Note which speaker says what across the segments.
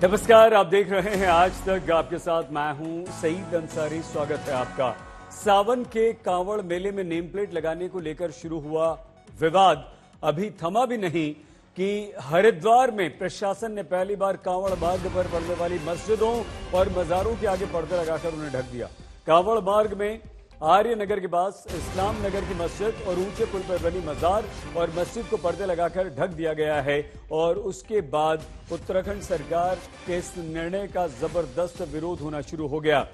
Speaker 1: नमस्कार, आप देख रहे हैं आज तक। आपके साथ मैं हूं सईद अंसारी। स्वागत है आपका। सावन के कांवड़ मेले में नेम प्लेट लगाने को लेकर शुरू हुआ विवाद अभी थमा भी नहीं कि हरिद्वार में प्रशासन ने पहली बार कांवड़ मार्ग पर पड़ने वाली मस्जिदों और मजारों के आगे पर्दे लगाकर उन्हें ढक दिया। कांवड़ मार्ग में आर्य नगर के पास इस्लाम नगर की मस्जिद और ऊंचे पुल पर बनी मजार और मस्जिद को पर्दे लगाकर ढक दिया गया है। और उसके बाद उत्तराखंड सरकार के इस निर्णय का जबरदस्त विरोध होना शुरू हो गया।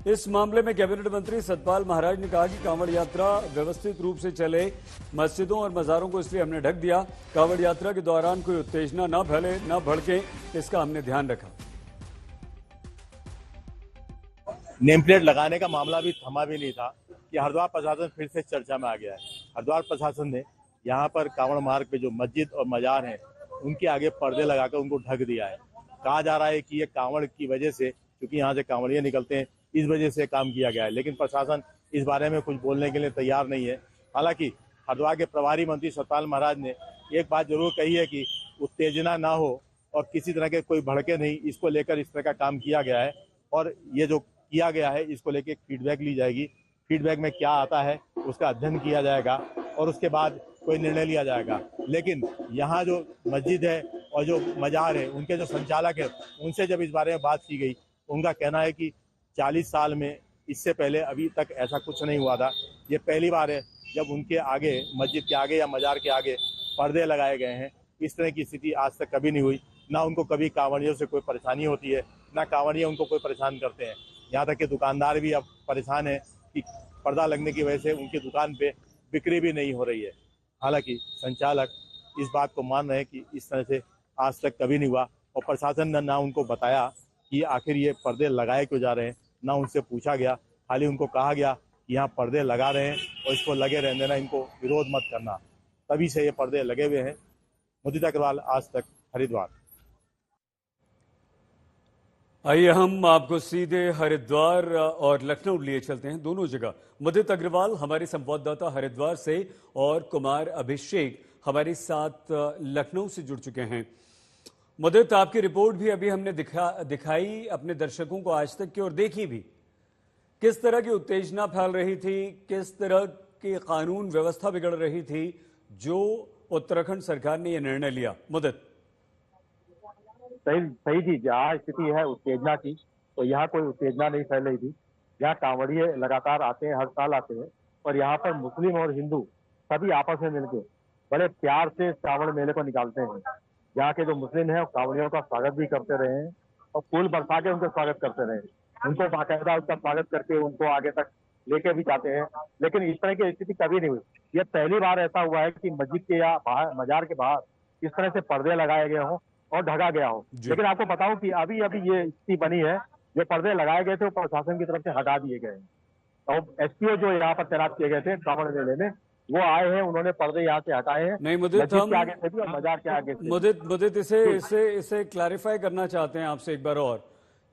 Speaker 1: इस मामले में कैबिनेट मंत्री सतपाल महाराज ने कहा कि कांवड़ यात्रा व्यवस्थित रूप से चले, मस्जिदों और मजारों को इसलिए हमने ढक दिया। कांवड़ यात्रा के दौरान कोई उत्तेजना न फैले, न भड़के, इसका हमने ध्यान रखा।
Speaker 2: नेम प्लेट लगाने का मामला भी थमा भी नहीं था कि हरिद्वार प्रशासन फिर से चर्चा में आ गया है। हरिद्वार प्रशासन ने यहाँ पर कांवड़ मार्ग पे जो मस्जिद और मजार हैं उनके आगे पर्दे लगाकर उनको ढक दिया है। कहा जा रहा है कि ये कांवड़ की वजह से, क्योंकि यहाँ से कांवड़िये निकलते हैं, इस वजह से काम किया गया है। लेकिन प्रशासन इस बारे में कुछ बोलने के लिए तैयार नहीं है। हालांकि हरिद्वार के प्रभारी मंत्री सतपाल महाराज ने एक बात जरूर कही है कि उत्तेजना ना हो और किसी तरह के कोई भड़के नहीं, इसको लेकर इस तरह का काम किया गया है। और ये जो किया गया है इसको लेके फीडबैक ली जाएगी। फीडबैक में क्या आता है उसका अध्ययन किया जाएगा और उसके बाद कोई निर्णय लिया जाएगा। लेकिन यहाँ जो मस्जिद है और जो मजार है उनके जो संचालक है उनसे जब इस बारे में बात की गई, उनका कहना है कि 40 साल में इससे पहले अभी तक ऐसा कुछ नहीं हुआ था। ये पहली बार है जब उनके आगे, मस्जिद के आगे या मजार के आगे पर्दे लगाए गए हैं। इस तरह की स्थिति आज तक कभी नहीं हुई। ना उनको कभी कांवड़ियों से कोई परेशानी होती है, ना कांवड़िये उनको कोई परेशान करते हैं। यहाँ तक कि दुकानदार भी अब परेशान है कि पर्दा लगने की वजह से उनकी दुकान पे बिक्री भी नहीं हो रही है। हालांकि संचालक इस बात को मान रहे हैं कि इस तरह से आज तक कभी नहीं हुआ और प्रशासन ने ना उनको बताया कि आखिर ये पर्दे लगाए क्यों जा रहे हैं, ना उनसे पूछा गया। खाली उनको कहा गया कि यहाँ पर्दे लगा रहे हैं और इसको लगे रहने देना, इनको विरोध मत करना। तभी से ये पर्दे लगे हुए हैं। मुदित अग्रवाल, आज तक, हरिद्वार।
Speaker 1: आइए हम आपको सीधे हरिद्वार और लखनऊ लिए चलते हैं, दोनों जगह। मुदित अग्रवाल हमारे संवाददाता हरिद्वार से और कुमार अभिषेक हमारे साथ लखनऊ से जुड़ चुके हैं। मुदित, आपकी रिपोर्ट भी अभी हमने दिखाई अपने दर्शकों को आज तक की, और देखी भी किस तरह की उत्तेजना फैल रही थी, किस तरह की कानून व्यवस्था बिगड़ रही थी जो उत्तराखंड सरकार ने यह निर्णय लिया। मुदित।
Speaker 3: सही जी, जहाँ स्थिति है उत्तेजना की, तो यहाँ कोई उत्तेजना नहीं फैल रही थी। यहाँ कांवड़िये लगातार आते हैं, हर साल आते हैं, और यहाँ पर मुस्लिम और हिंदू सभी आपस में मिलकर बड़े प्यार से कांवड़ मेले को निकालते हैं। यहाँ के जो मुस्लिम हैं कांवड़ियों का स्वागत भी करते रहे हैं और फूल बरसा के उनका स्वागत करते रहे। उनको बाकायदा उसका स्वागत करके उनको आगे तक लेके भी जाते हैं। लेकिन इस तरह की स्थिति कभी नहीं हुई। ये पहली बार ऐसा हुआ है कि मस्जिद के या बाहर, मजार के बाहर इस तरह से पर्दे लगाए गए हों और ढका गया हो। लेकिन आपको बताऊं कि अभी ये स्थिति बनी है, जो पर्दे लगाए गए थे वो प्रशासन की तरफ से हटा दिए गए हैं। और एसपीओ जो यहाँ पर तैनात किए गए थे कांवड़ मेले में, वो आए हैं, उन्होंने पर्दे यहाँ से हटाए हैं।
Speaker 1: नहीं मुदित, हम
Speaker 3: आगे से भी और मजार के आगे से।
Speaker 1: मुदित इसे क्लैरिफाई करना चाहते हैं आपसे एक बार और,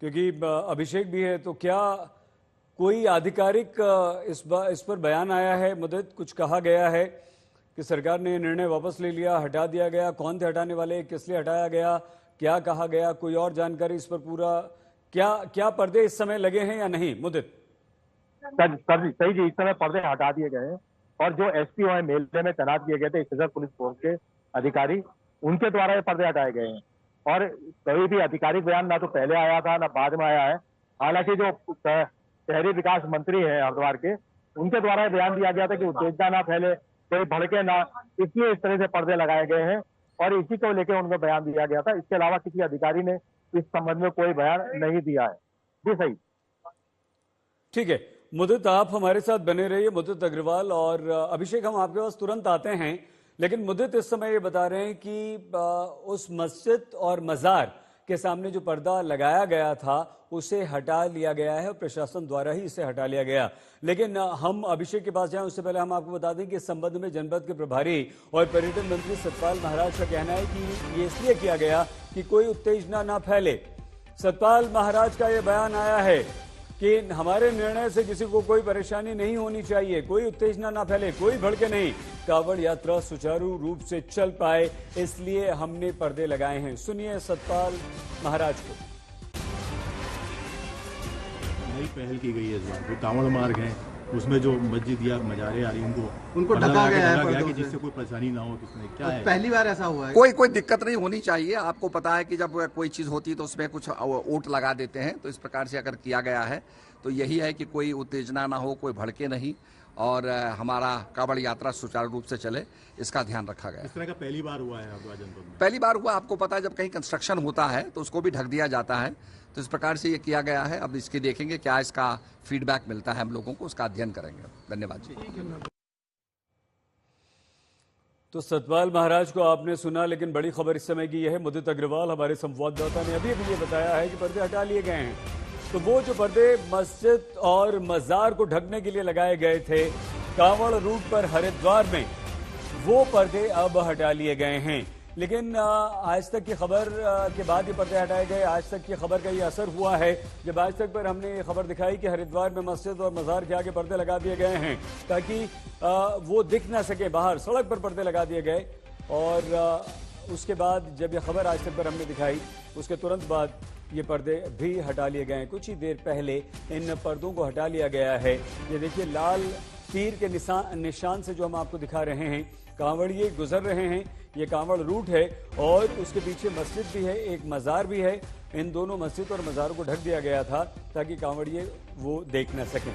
Speaker 1: क्योंकि अभिषेक भी है। तो क्या कोई आधिकारिक इस पर बयान आया है मुदित? कुछ कहा गया है कि सरकार ने निर्णय वापस ले लिया, हटा दिया गया? कौन थे हटाने वाले, किस लिए हटाया गया, क्या कहा गया? कोई और जानकारी इस पर? पूरा क्या पर्दे इस समय लगे हैं या नहीं? मुदित।
Speaker 3: सही जी, इस समय पर्दे हटा दिए गए हैं और जो एसपीओ है मेले में तैनात किए गए थे स्पेशल पुलिस फोर्स के अधिकारी, उनके द्वारा ये पर्दे हटाए गए हैं। और कोई भी आधिकारिक बयान ना तो पहले आया था ना बाद में आया है। हालांकि जो शहरी विकास मंत्री है हरिद्वार के, उनके द्वारा ये बयान दिया गया था कि उत्तेजना ना फैले, कोई भड़के ना, इसलिए इस तरह से पर्दे लगाए गए हैं और इसी को लेकर उनको बयान दिया गया था। इसके अलावा किसी अधिकारी ने इस संबंध में कोई बयान नहीं दिया है। जी सही,
Speaker 1: ठीक है। मुदित, आप हमारे साथ बने रहिए। मुदित अग्रवाल और अभिषेक, हम आपके पास तुरंत आते हैं। लेकिन मुदित इस समय ये बता रहे हैं कि उस मस्जिद और मजार के सामने जो पर्दा लगाया गया था उसे हटा लिया गया है और प्रशासन द्वारा ही इसे हटा लिया गया। लेकिन हम अभिषेक के पास जाएं उससे पहले हम आपको बता दें कि इस संबंध में जनपद के प्रभारी और पर्यटन मंत्री सतपाल महाराज का कहना है कि ये इसलिए किया गया कि कोई उत्तेजना ना फैले। सतपाल महाराज का ये बयान आया है कि हमारे निर्णय से किसी को कोई परेशानी नहीं होनी चाहिए, कोई उत्तेजना ना फैले, कोई भड़के नहीं, कांवड़ यात्रा सुचारू रूप से चल पाए, इसलिए हमने पर्दे लगाए हैं। सुनिए सतपाल महाराज को।
Speaker 2: नई पहल की गई है इस बार, जो कांवड़ मार्ग है उसमें जो मस्जिद या मजारे आ रही हैं
Speaker 4: उनको ढका गया है
Speaker 2: कि जिससे कोई परेशानी ना हो। किसने क्या है,
Speaker 4: पहली बार ऐसा हुआ है?
Speaker 5: कोई दिक्कत नहीं होनी चाहिए। आपको पता है कि जब कोई चीज होती है तो उसमें कुछ ओट लगा देते हैं, तो इस प्रकार से अगर किया गया है तो यही है कि कोई उत्तेजना ना हो, कोई भड़के नहीं, और हमारा कांवड़ यात्रा सुचारू रूप से चले, इसका ध्यान रखा गया।
Speaker 2: इस तरह का पहली बार हुआ है हरिद्वार जनपद में?
Speaker 5: पहली बार हुआ। आपको पता है जब कहीं कंस्ट्रक्शन होता है तो उसको भी ढक दिया जाता है, तो इस प्रकार से ये किया गया है। अब इसकी देखेंगे क्या इसका फीडबैक मिलता है हम लोगों को, उसका अध्ययन करेंगे। धन्यवाद जी।
Speaker 1: तो सतपाल महाराज को आपने सुना, लेकिन बड़ी खबर इस समय की यह है, मुदित अग्रवाल हमारे संवाददाता ने अभी ये बताया है कि पर्दे हटा लिए गए हैं। तो वो जो पर्दे मस्जिद और मजार को ढकने के लिए लगाए गए थे कांवड़ रूट पर हरिद्वार में, वो पर्दे अब हटा लिए गए हैं। लेकिन आज तक की खबर के बाद ये पर्दे हटाए गए। आज तक की खबर का ये असर हुआ है, जब आज तक पर हमने ये खबर दिखाई कि हरिद्वार में मस्जिद और मजार के आगे पर्दे लगा दिए गए हैं ताकि वो दिख ना सके बाहर, सड़क पर पर्दे लगा दिए गए। और उसके बाद जब ये खबर आज तक पर हमने दिखाई, उसके तुरंत बाद ये पर्दे भी हटा लिए गए। कुछ ही देर पहले इन पर्दों को हटा लिया गया है। ये देखिए लाल तीर के निशान से जो हम आपको दिखा रहे हैं, कांवड़िए गुजर रहे हैं। ये कांवड़ रूट है और उसके पीछे मस्जिद भी है, एक मजार भी है। इन दोनों मस्जिद और मजारों को ढक दिया गया था ताकि कांवड़िए वो देख न सकें।